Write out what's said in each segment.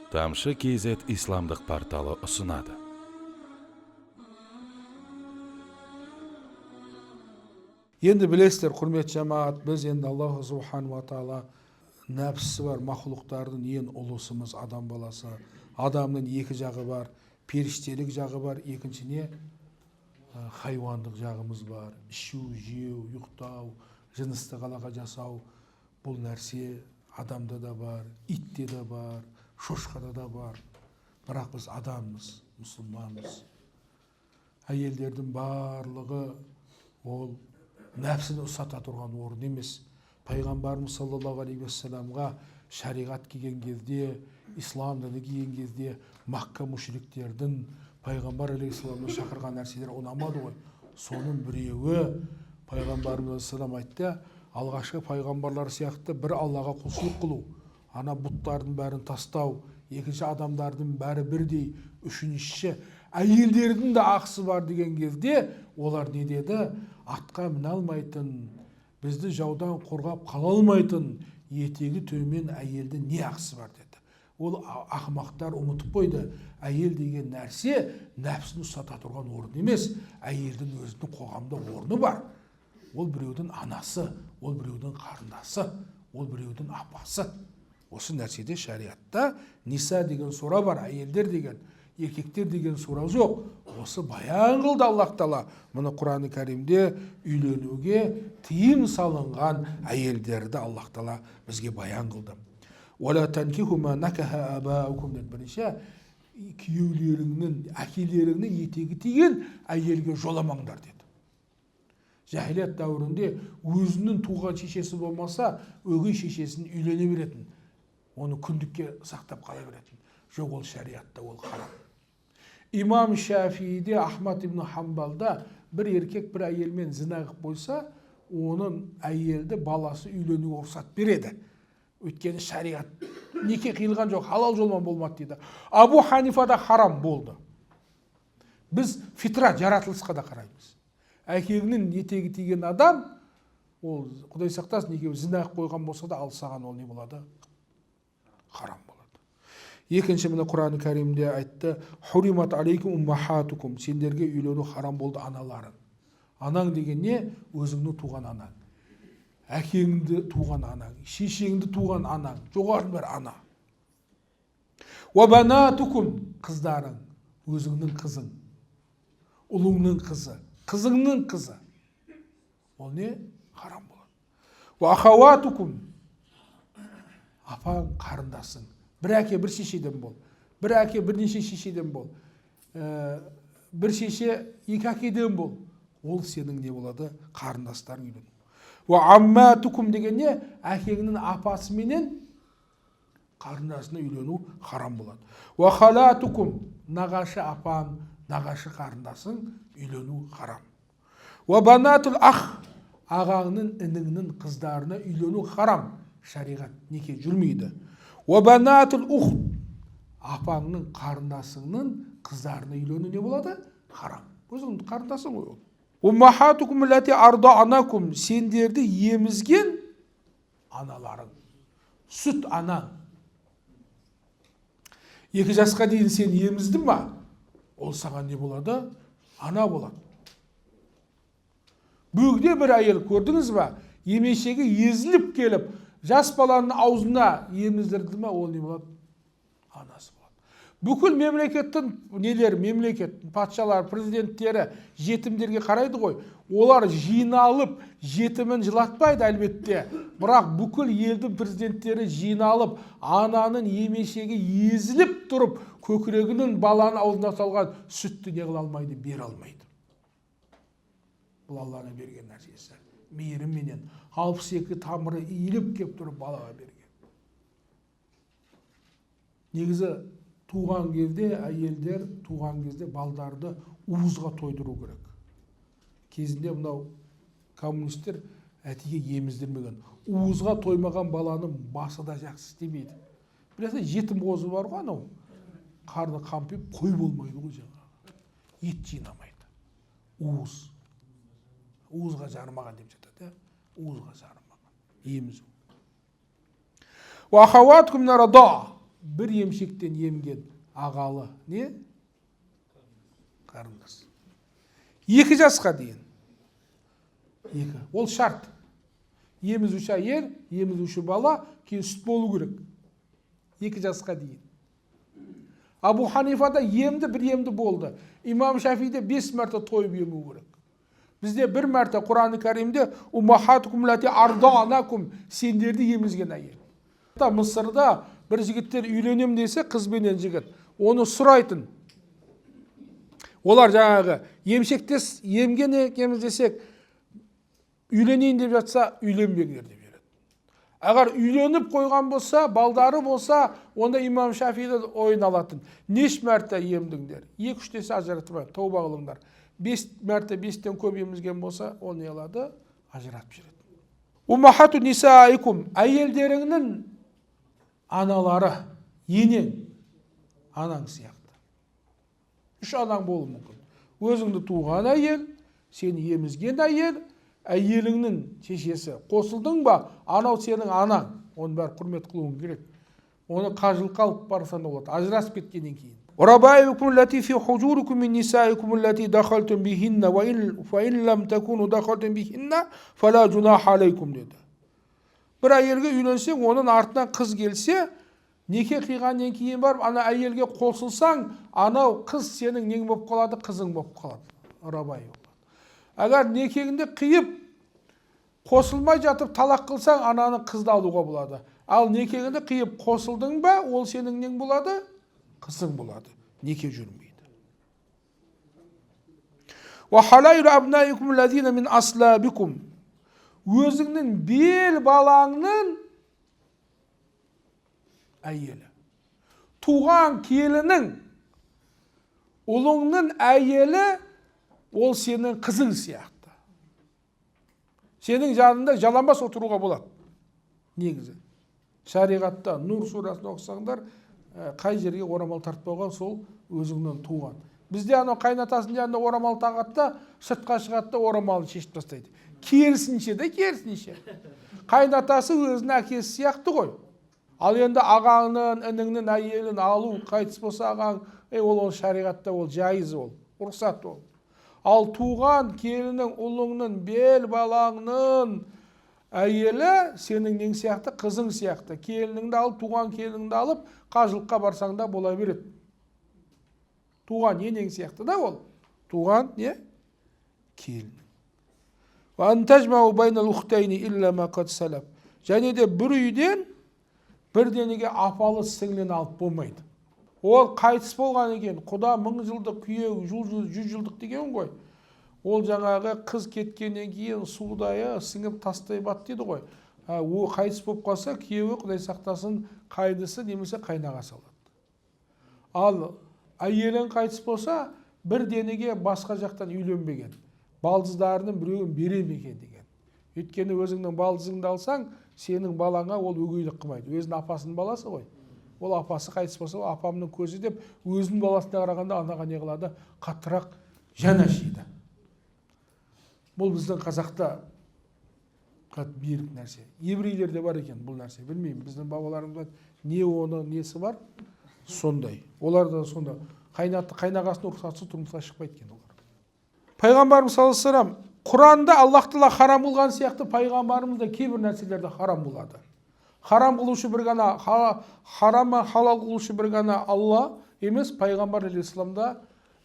Тамшы KZ исламдық порталы ұсынады. Енді білесіздер, құрметті жамаат, біз енді Аллах Субхану ва Тағала нәпсісі бар мақлуқтардың ең ұлысымыз адам баласы. Адамның екі жағы бар, періштелік жағы бар, екіншіне хайуандық жағымыз бар. Ішу, жеу, ұйықтау, жынысты қалаға жасау, бұл нәрсе адамда да бар, итте де бар, шошқада да бар. Бірақ біз адамбыз, мұсылманбыз. Әйелдердің барлығы ол нәпсіні ұстата тұрған орын емес. Пайғамбарымыз саллаллаху алейхи уассаламға шариғат келген кезде, ислам діні келген кезде Макка мүшриктердің пайғамбар алейхиссаламның шақырған нәрселері ұнамады ғой. Соның біреуі пайғамбарымыз салам айтты, алғашқы пайғамбарлар сияқты бір Аллаға құлшылық қылу, ана бұттардың бәрін тастау, екінші адамдардың бәрі бірдей, үшіншісі әйелдердің де ақысы бар деген кезде олар не деді? Атқа міне алмайтын, бізді жаудан қорғап қала алмайтын етегі төмен әйелдің не ақысы бар деді. Ол ақымақтар ұмытып қойды. Әйел деген нәрсе нәпсін ұстата тұрған орын емес, әйелдің өзінің қоғамда орны бар. Ол біреудің анасы, ол біреудің қарындасы, ол біреудің апасы. Осы нәрседе шариғатта ниса деген сура бар, әйелдер деген, еркектер деген сура жоқ. Осы баян қылды Аллах Тағала. Мұны Құран-ы Кәрімде үйленуге тыйым салынған әйелдерді Аллах Тағала бізге баян қылды. Уәлә танкиху ма накаха абаукум деді. Бірінші күйеулеріңнің, әкелеріңнің етегі тиген әйелге жоламаңдар деді. Жахилият дәуірінде өзінің туған шешесі болмаса, өгей шешесін үйлене беретін. Оны күндікке сақтап қала беретін. Жоқ, ол шариғатта, ол харам. Имам Шафииде, Ахмад ибн Хамбалда бір еркек бір әйелмен зина қылып қойса, оның әйелді баласы үйленуге рұқсат береді. Өйткені шариғат неке қиылған жоқ, халал жолмен болмады дейді. Абу Ханифада харам болды. Біз фитрат, жаратылысқа да қараймыз. Әкеңнің етегі тиген адам, ол Құдай сақтасын, екеуі зина қылып қойған болса да, ал саған ол не болады? Харам болады. Екінші міне Құран-ы Кәрімде айтты: "Хуримат алейкум уммахатукум", сендерге үйлену харам болды аналарың. Анаң деген не? Өзіңнің туған анаң. Әкеңді туған анаң, шешеңді туған анаң, жоғары бір ана. Ва банатукум, қыздарың, өзіңнің қызың, ұлыңның қызы, қызыңның қызы. Ол не? Харам болады. Ва ахаватукум, апаң, қарындасың. Бір әке бір шешеден бол. Бір әке бірнеше шешеден бол. Бір шеше екі әкеден бол. Ол сенің не болады? Қарындастарың үйлену. Ва амматукум деген не? Әкеңнің апасы менен қарындасына үйлену харам болады. Ва халатукум, нағашы апаң, нағашы қарындасың үйлену харам. Ва банатул ах, ағаңның, ініңнің қыздарына үйлену харам. Шариғат неке жүрмейді. Ва банатул ух, апаңның, қарындасыңның қыздарына үйлену не болады? Харам. Өзіңнің қарындасың ғой ол. Уммахатукум лати ардa'анакум, сендерді емізген аналарың. Сүт анаң. 2 жасқа дейін сен еміздің ба? Ол саған не болады? Ана болады. Бөгде бір әйел көрдіңіз ба? Емешегі езіліп келіп, жас баланың аузына еміздірді ме? Ол не болады? Анасы болады. Бүкіл мемлекеттің нелер, мемлекет, патшалар, президенттері жетімдерге қарайды ғой. Олар жиналып, жетімін жылатпайды әлбетте. Бірақ бүкіл елдің президенттері жиналып, ананың емешегі езіліп тұрып, көкірегінің баланың аузына салған сүтті не қыла алмайды, бере алмайды. Бұл Алланың берген нәрсесі. Мейіріменен 62 тамыры иіліп кеп тұрып балаға берген. Негізі туған кезде әйелдер туған кезде балдарды уызға тойдыру керек. Кезінде мынау коммунистер әтеге еміздірмеген. Уызға тоймаған баланың басы да жақсы істемейді. Білесің, жетім қозы бар ғой анау. Қарны қампиып қой болмайды ғой жаңағы. Ет жинамайды. Уыз. Уызға жарымаған деп жатады. Уызға жарымаған. Емізу. Ва ахаваткум нарада, бір емшектен емген ағалы не? Қарындас. 2 жасқа дейін. 2. Ол шарт. Емізуші әйел, емізуші бала, кейін сүт болу керек. 2 жасқа дейін. Абу Ханифада емді, бір емді болды. Имам Шафиде 5 мәрте тойып ему керек. Бізде 1 мәрте Құран-ы Кәримде «Умахатукум лати ардаанакум» сендерді емізген әйел. Мысырда бір жігіттер үйленем десе, қыз бенен жігіт. Оны сұрайтын. Олар жаңағы емшектес емген екеміз десек, үйленейін деп жатса, үйленбеңдер деп береді. Ағар үйленіп қойған болса, балдары болса, онда имам Шафиді ойын алатын. Неш мәрте емдіңдер? 2-3 десе ажыратпайды, тауба қылыңдар. 5 мәрте 5-тен көп емізген болса, ол не алады? Ажыратып жүреді. Умахату нисаикум, әйелдеріңнің аналары, енең, анаң сияқты. 3 анаң болу мүмкін. Өзіңді туған әйел, сені емізген әйел, әйеліңнің шешесі. Қосылдың ба, анау сенің анаң. Оны бәрі құрмет қылуың керек. Оны қажылыққа алып барсан болады, ажырасып кеткеннен кейін. Урабаикум лати фи хужурикум мин нисаикум лати дахалтум бихинна ва ин лам такуну дахалтум бихинна фала жунаха алейкум деді. Бір әйелге үйленсең, оның артынан қыз келсе, неке қиғаннан кейін барып, ана әйелге қосылсаң, анау қыз сенің нең болып қалады, қызың болып қалады. Рабай болады. Әгер некеңді қиып, қосылмай жатып талақ қылсаң, ананы қызды алуға болады. Ал некеңді қиып қосылдың ба, ол сенің нең болады, қызың болады. Неке жүрмейді. Ва халайру абнаикум лазина мин аслабикум. Өзіңнің бел балаңның әйелі. Туған келінің, ұлыңның әйелі, ол сенің қызың сияқты. Сенің жанында жаланбас отыруға болады. Негізі. Шариғатта Нур сурасын оқысаңдар, қай жерге орамал тартпауға, сол өзіңнен туған. Бізде ана қайнатасының жанында орамал тағатта, сыртқа шығатта орамалын шешіп тастайды. Керісінше де керісінше. Қайнатасы өзінің әкесі сияқты ғой. Ал енді ағаңның, ініңнің әйелін алу, қайтыс болса ағаң, ол шариғатта ол жайыз ол, рұқсат ол. Ал туған келінің, ұлыңның, бел балаңның әйелі сенің нең сияқты, қызың сияқты. Келініңді алып, туған келініңді алып, қажылыққа барсаң да бола береді. Туған енең сияқты да ол. Туған не? Келін. Және де бір үйден бір денеге апалы сіңліні алып болмайды. Ол қайтыс болған екен, құда 1000 жылдық күйеу, 100 жылдық деген ғой. Ол жаңағы қыз кеткеннен кейін судайы сіңіп тастай бат дейді ғой. О қайтыс болып қалса, күйеуі құдай сақтасын, қайнысы немесе қайнағасы алады. Ал әйелің қайтыс болса, бір денеге басқа жақтан үйленбеген. Балдыздарының біреуін берем екен деген. Өйткені өзіңнің балдызыңды алсаң, сенің балаңа ол өгейлік қылмайды. Өзінің апасының баласы ғой. Ол апасы қайтыс болса, апамның көзі деп, өзінің баласына қарағанда анаға не қылады? Қаттырақ жан ашиды. Бұл біздің қазақта берік нәрсе. Еврейлерде бар екен бұл нәрсе. Білмеймін, біздің бабаларымызда не оны несі бар? Сондай. Олар да сонда қайнағасының рұқсатсыз тұрмысқа шықпайды екен олар. Пайғамбарымыз саллаллаху алейхи ва саллям, Құранда Аллах Тағала харам қылған сияқты пайғамбарымыз да кейбір нәрселерді харам қылады. Харам қылушы бір ғана, харамы халал қылушы бір ғана Алла емес, пайғамбар алейхиссаламда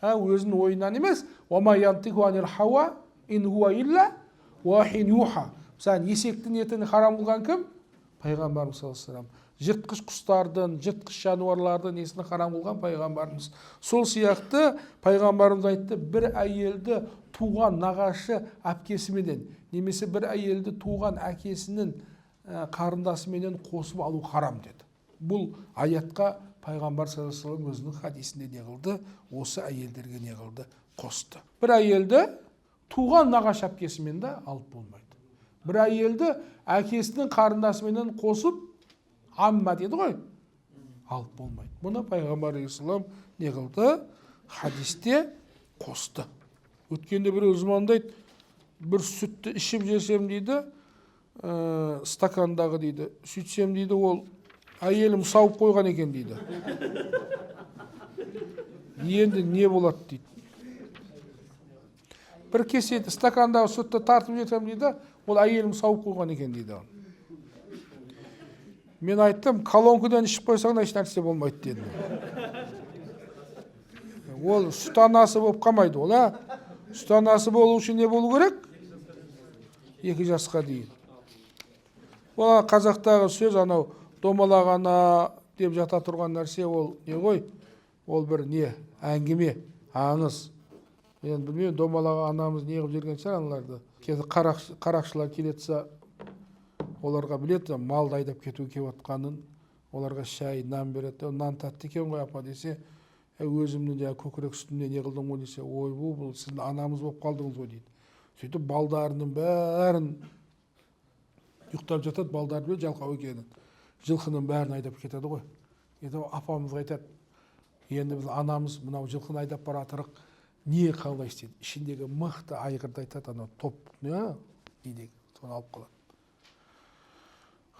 өзінің ойынан емес, «Уама янтику анил хауа ин хуа илля уахин юха». Сән есектің етін харам қылған кім? Пайғамбарымыз саллаллаху алейхи ва саллям. Жыртқыш құстардың, жыртқыш жануарлардың несін харам қылған пайғамбарымыз. Сол сияқты пайғамбарымыз айтты, бір әйелді туған нағашы әпкесіменен, немесе бір әйелді туған әкесінің қарындасыменен қосып алу харам деді. Бұл аятқа пайғамбар саллаллаху алейхи ва саллям өзінің хадисінде не қылды? Осы әйелдерге не қылды? Қосты. Бір әйелді туған нағашы әпкесімен де алып болмайды. Бір әйелді әкесінің қарындасыменен қосып амма деді ғой, алып болмайды. Бұны пайғамбар алейхиссалам не қылды? Хадисте қосты. Өткенде бір өзмандайды, бір сүтті ішіп жесем дейді, стакандағы дейді, сөйтсем дейді, ол әйелім сауып қойған екен дейді. Енді не болады дейді. Бір кесе стакандағы сүтті тартып жетем дейді, ол әйелім сауып қойған екен дейді. Мен айттым, колонкадан ішіп қойсаң еш нәрсе болмайды дедім. Ол сүт анасы болып қалмайды ол, Сүт анасы болу үшін не болу керек? 2 жасқа дейін. Ол қазақтағы сөз, анау домалағана деп жата тұрған нәрсе, ол не ғой? Ол бір не? Әңгіме, аңыз. Мен білмеймін, домалаған анамыз не қылып жүрген шығар аналарды. Кейде қарақшылар келетса, оларға біледі, малды айдап кету келіп жатқанын, оларға шай, нан береді. Нан татты екен ғой апа десе, өзімнің жаңа көкірек үстінде не қылдым ғой десе, ой бұл сіздің анамыз болып қалдыңыз ғой дейді. Сөйтіп балдарының бәрін ұйықтап жатады, балдары біледі жалқау екенін. Жылқының бәрін айдап кетеді ғой. Енді апамызға айтады, енді біз анамыз мынау жылқыны айдап бара жатырық, не қалайсыз дейді. Ішіндегі мықты айғырды айтады, анау топ, не дейді, соны алып қалады.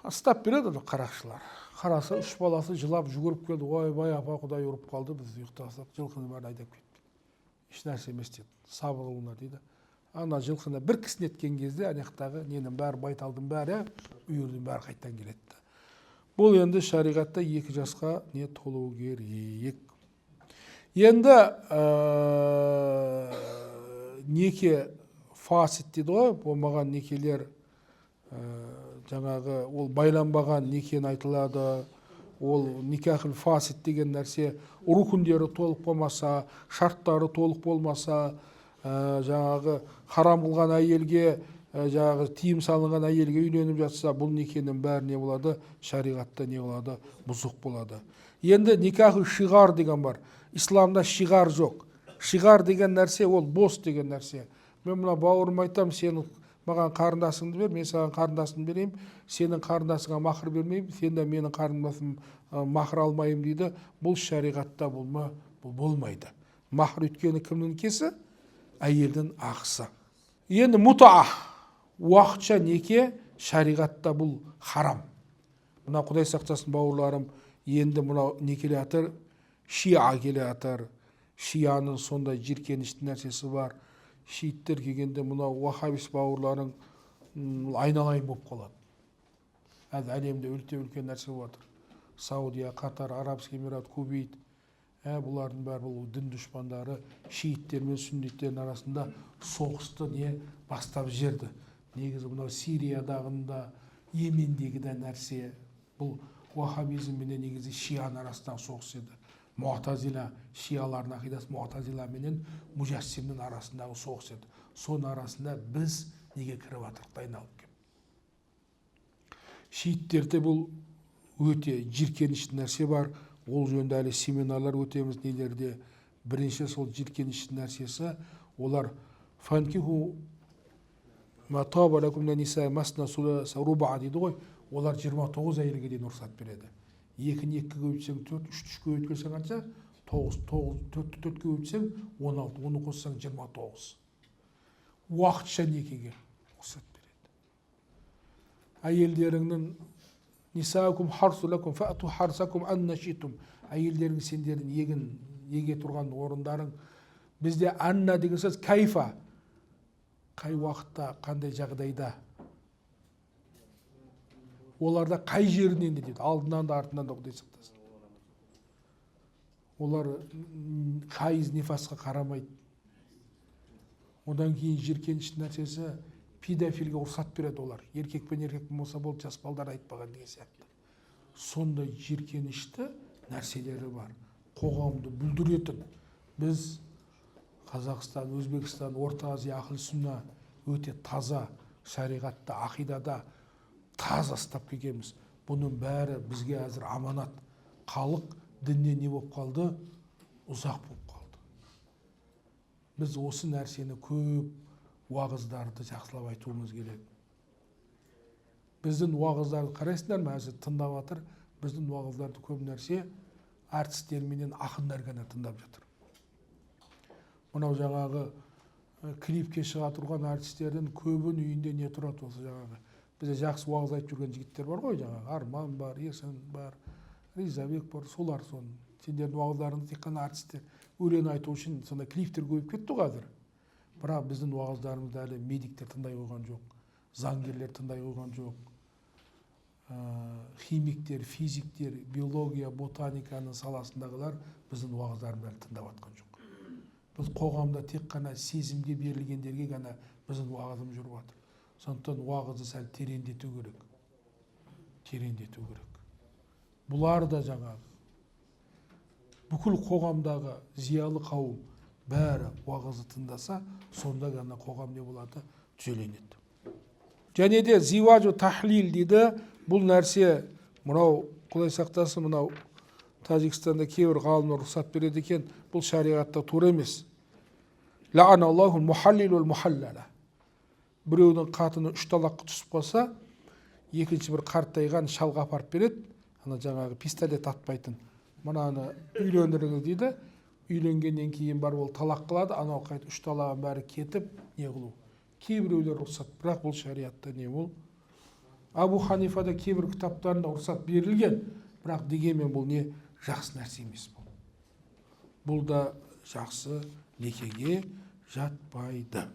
Ұстап береді қарақшылар. Қараса 3 баласы жылап жүгіріп келді. Ой, апа құдай ұрып қалды, біз ұйықтасақ, жылқыны бәрін айдап кетті. Еш нәрсе емес деді. Сабыр қылыңдар дейді. Ана жылқыны бір кісінеткен кезде аяқтағы ненің бәрі, байталдың бәрі, үйірдің бәрі қайттан келеді. Бұл енді шариғатта 2 жасқа не толу керек. Енді неке фасид дейді ғой, болмаған некелер, жаңағы ол байланбаған некен айтылады. Ол никахыл фасид деген нәрсе, рукундері толық болмаса, шарттары толық болмаса, жаңағы харам қылған әйелге, жаңағы тиым салынған әйелге үйленіп жатса, бұл некенің бәрі не болады? Шариғатта не болады? Бұзық болады. Енді никахы шиғар деген бар. Исламда шиғар жоқ. Шиғар деген нәрсе ол бос деген нәрсе. Мен мына бауырым айтам, сенің маған қарындасыңды бер, мен саған қарындасыңды берейін, сенің қарындасыңа махр бермеймін, сен де менің қарындасым махр алмайым дейді. Бұл шариғатта болмайды. Махр өткені кімнің кесі? Әйелдің ақысы. Енді мутаа, уақытша неке, шариғатта бұл харам. Мына Құдай сақтасын бауырларым, енді мына не келе жатыр? Шиа келе жатыр. Шияның сондай жиіркенішті нәрсесі бар. Шииттер келгенде мына уахабис бауырларың айналайын болып қалады. Әлемде үлкен нәрсе болады. Саудия, Катар, Арабский Эмират, Кувейт, бұлардың бәрі бұл дін дұшпандары шииттер мен сүнниттердің арасында соғысты не бастап жерді. Негізі мынау Сириядағы, Йемендегі де нәрсе, бұл уахабизм менен негізі шияның арасындағы соғыс еді. Муътазила, шиялардың ақидасы Муътазила менен Мужассимнің арасындағы соғыс еді. Соның арасында біз неге кіріп жатырық айналып кеп. Шииттерде бұл өте жиіркенішті нәрсе бар. Ол жөнінде әлі семинарлар өтеміз нелерде. Бірінші сол жиіркенішті нәрсесі, олар фанкиху ма таба лакум минан ниса масна суласа руба дейді ғой. Олар 29 әйелге дейін рұқсат береді. 2-ні 2-ге өтсең 4, 3-3-ге өткізсең қанша? 4-4-ге өтсең 16, оны қоссаң 29. Уақытша некеге рұқсат береді. Әйелдеріңнің нисаакум харсу лакум фаату харсакум анна шитум. Әйелдерің сендердің еге тұрған орындарың. Бізде анна деген сөз кайфа. Қай уақытта, қандай жағдайда. Оларда қай жерінен дейді, алдынан да артынан да Құдай сақтасын. Олар хайыз нифасқа қарамайды. Одан кейін жиіркенішті нәрсесі педофилге рұқсат береді олар. Еркек пен еркек болмаса болды, жас балдар айтпаған деген сияқты. Сондай жиіркенішті нәрселері бар. Қоғамды бүлдіретін. Біз Қазақстан, Өзбекстан, Орта Азия ахл сүнна өте таза шариғатта, ақидада таза ұстап келгенбіз. Бұның бәрі бізге әзір аманат. Халық діннен не болып қалды? Ұзақ болып қалды. Біз осы нәрсені көп уағыздарды жақсылап айтуымыз керек. Біздің уағыздарды қарайсыңдар ма? Әзір тыңдап жатыр. Біздің уағыздарды көп нәрсе артистер менен ақындар ғана тыңдап жатыр. Мынау жаңағы клипке шыға тұрған артистердің көбін үйінде не тұрады осы жаңағы. Бізде жақсы уағыз айтып жүрген жігіттер бар ғой, жаңағы Арман бар, Esen бар, Ризабек бар, солар соны. Сендердің уағыздарыңды тек қана артистер өлең айту үшін сондай клиптер көбейіп кетті қазір. Бірақ біздің уағыздарымызды әлі медиктер тыңдай қойған жоқ, заңгерлер тыңдай қойған жоқ, химиктер, физиктер, биология, ботаниканың саласындағылар біздің уағыздарымызды әлі тыңдап жатқан жоқ. Біз қоғамда тек қана сезімге берілгендерге ғана біздің уағызымыз жүріп жатыр. Сондықтан уағызды сәл тереңдету керек. Тереңдету керек. Бұлар да жаңағы бүкіл қоғамдағы зиялы қауым бәрі уағызды тыңдаса, сонда ғана қоғам не болады? Түзеленеді. Және де зиважу тахлил дейді. Бұл нәрсе мынау Құдай сақтасын, мынау Тәжікстанда кейбір ғалымдар рұқсат береді екен, бұл шариғатта тура емес. Лааналлаху мухаллил вал мухаллала. Біреудің қатыны 3 талаққа түсіп қалса, екінші бір қартайған шалға апарып береді, ана жаңағы пистолет атпайтын. Мынаны үйлендіріңіз дейді. Үйленгеннен кейін бар ол талақ қылады, анау қайта 3 талағын бәрі кетіп, не қылу. Кейбіреулер рұқсат, бірақ бұл шариғатта не ол? Абу Ханифада кейбір кітаптарында рұқсат берілген, бірақ дегенмен бұл не жақсы нәрсе емес бұл. Бұл да жақсы некеге жатпайды.